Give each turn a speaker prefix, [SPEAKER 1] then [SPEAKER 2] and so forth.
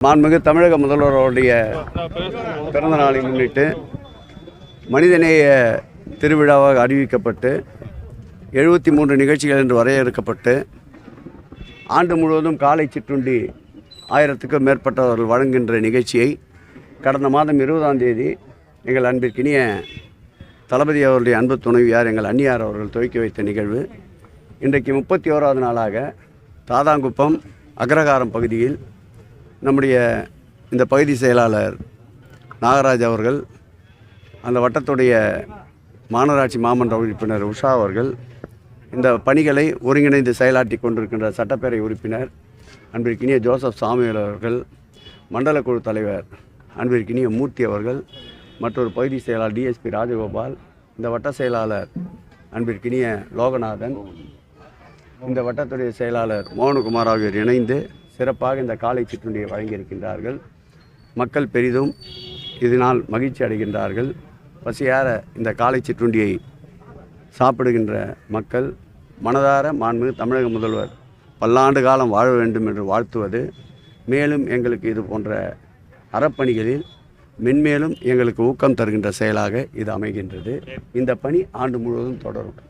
[SPEAKER 1] மாண்புமிகு தமிழக முதல்வருடைய பிறந்த நாளை முன்னிட்டு மனிதநேய திருவிழாவாக அறிவிக்கப்பட்டு 73 நிகழ்ச்சிகள் என்று வரையறுக்கப்பட்டு ஆண்டு முழுவதும் காலை சிற்றுண்டி 1000க்கும் மேற்பட்டவர்கள் வழங்குகின்ற நிகழ்ச்சியை கடந்த மாதம் 20ஆம் தேதி எங்கள் அன்பிற்கினிய தளபதி அவருடைய அன்பு துணைவியார் எங்கள் அன்னியார் அவர்கள் துவக்கி வைத்த நிகழ்வு இன்றைக்கு 31வது நாளாக தாதாங்குப்பம் அக்ரஹாரம் பகுதியில் நம்முடைய இந்த பகுதி செயலாளர் நாகராஜ் அவர்கள், அந்த வட்டத்துடைய மாநகராட்சி மாமன்ற உறுப்பினர் உஷா அவர்கள், இந்த பணிகளை ஒருங்கிணைந்து செயலாற்றி கொண்டிருக்கின்ற சட்டப்பேரவை உறுப்பினர் அன்பிற்கினிய ஜோசப் சாமுவேல் அவர்கள், மண்டல குழு தலைவர் அன்பிற்கினிய மூர்த்தி அவர்கள், மற்றொரு பகுதி செயலாளர் டிஎஸ்பி ராஜகோபால், இந்த வட்ட செயலாளர் அன்பிற்கினிய லோகநாதன், இந்த வட்டத்துடைய செயலாளர் மோகனகுமார் ஆகியோர் இணைந்து சிறப்பாக இந்த காலை சிற்றுண்டியை வழங்கியிருக்கின்றார்கள். மக்கள் பெரிதும் இதனால் மகிழ்ச்சி அடைகின்றார்கள். பசியார இந்த காலை சிற்றுண்டியை சாப்பிடுகின்ற மக்கள் மனதார மாண்புமிகு தமிழக முதல்வர் பல்லாண்டு காலம் வாழ வேண்டும் என்று வாழ்த்துவது, மேலும் எங்களுக்கு இது போன்ற அறப்பணிகளில் மென்மேலும் எங்களுக்கு ஊக்கம் தருகின்ற செயலாக இது அமைகின்றது. இந்த பணி ஆண்டு முழுவதும் தொடரும்.